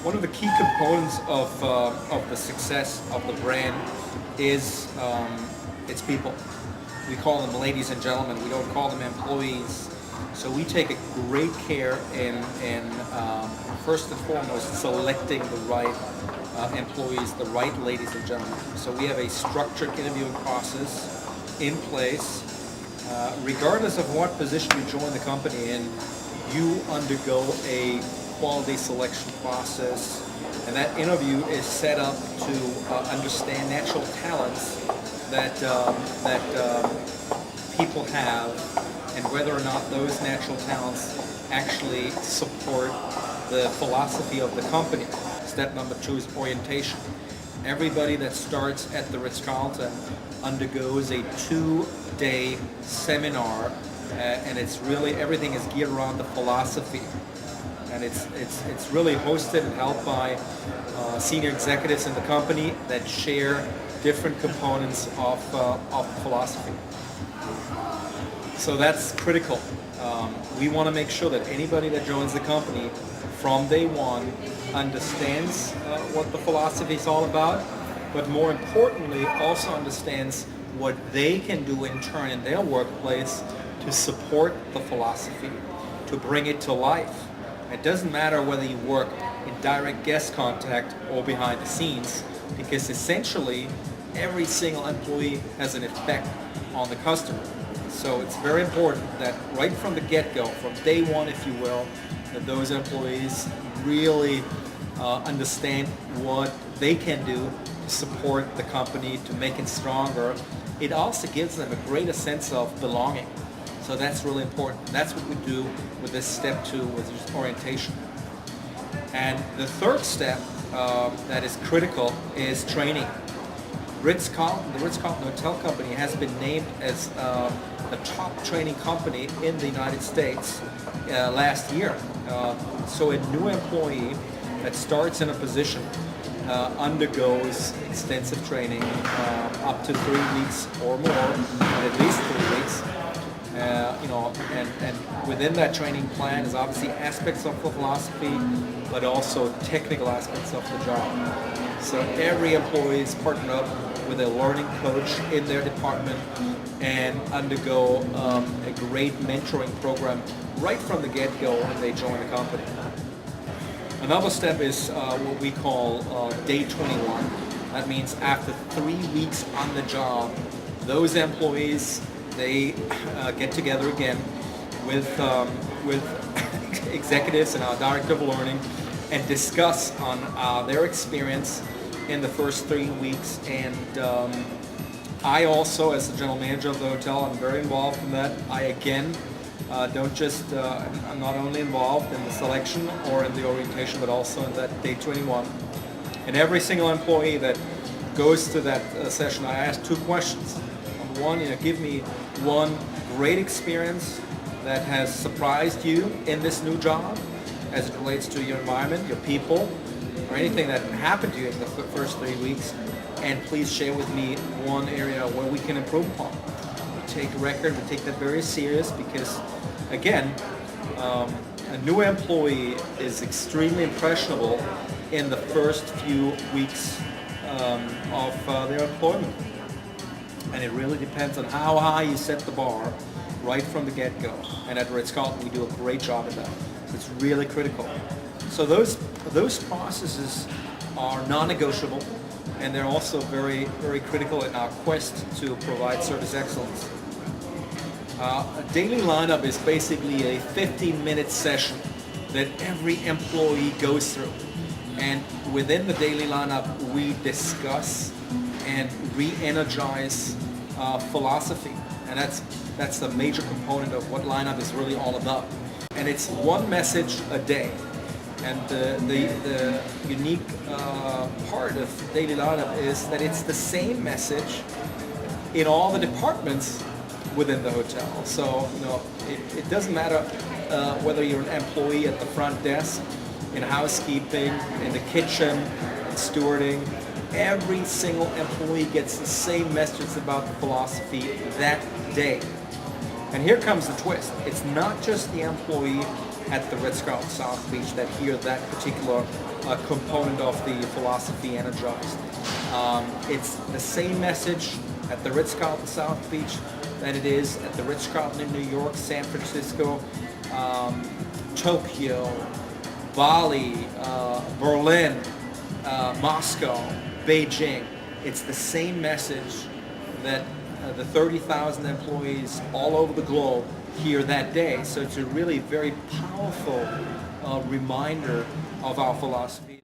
One of the key components of the success of the brand is its people. We call them ladies and gentlemen. We don't call them employees. So we take a great care in first and foremost selecting the right employees, the right ladies and gentlemen. So we have a structured interviewing process in place. Regardless of what position you join the company in, you undergo a quality selection process, and that interview is set up to understand natural talents that people have, and whether or not those natural talents actually support the philosophy of the company. Step number 2 is orientation. Everybody that starts at the Ritz Carlton undergoes a 2-day seminar, and it's really, everything is geared around the philosophy. And it's really hosted and held by senior executives in the company that share different components of philosophy. So that's critical. We want to make sure that anybody that joins the company from day one understands what the philosophy is all about, but more importantly also understands what they can do in turn in their workplace to support the philosophy, to bring it to life. It doesn't matter whether you work in direct guest contact or behind the scenes, because essentially every single employee has an effect on the customer. So it's very important that right from the get-go, from day one if you will, that those employees really understand what they can do to support the company, to make it stronger. It also gives them a greater sense of belonging. So that's really important. That's what we do with this step 2, with this orientation. And the third step that is critical is training. The Ritz Carlton Hotel Company has been named as the top training company in the United States last year. So a new employee that starts in a position undergoes extensive training, up to 3 weeks or more, at least 3 weeks. And within that training plan is obviously aspects of the philosophy, but also technical aspects of the job. So every employee is partnered up with a learning coach in their department and undergo a great mentoring program right from the get-go when they join the company. Another step is what we call day 21. That means after 3 weeks on the job, those employees, they get together again with executives and our director of learning and discuss on their experience in the first 3 weeks. And I also, as the general manager of the hotel, I'm very involved in that. I again don't just, I'm not only involved in the selection or in the orientation, but also in that day 21. And every single employee that goes to that session, I ask 2 questions. One, give me one great experience that has surprised you in this new job as it relates to your environment, your people, or anything that happened to you in the first 3 weeks. And please share with me one area where we can improve upon. We take a record, we take that very serious, because again, a new employee is extremely impressionable in the first few weeks of their employment. And it really depends on how high you set the bar right from the get-go. And at Ritz Carlton, we do a great job of that. It's really critical. So those processes are non-negotiable, and they're also very, very critical in our quest to provide service excellence. A daily lineup is basically a 15-minute session that every employee goes through. And within the daily lineup, we discuss and re-energize philosophy. And that's the major component of what lineup is really all about. And it's one message a day. And the unique part of daily lineup is that it's the same message in all the departments within the hotel. So it doesn't matter whether you're an employee at the front desk, in housekeeping, in the kitchen, in stewarding. Every single employee gets the same message about the philosophy that day. And here comes the twist. It's not just the employee at the Ritz-Carlton South Beach that hear that particular component of the philosophy energized. It's the same message at the Ritz-Carlton South Beach than it is at the Ritz-Carlton in New York, San Francisco, Tokyo, Bali, Berlin, Moscow, Beijing. It's the same message that the 30,000 employees all over the globe hear that day. So it's a really very powerful reminder of our philosophy.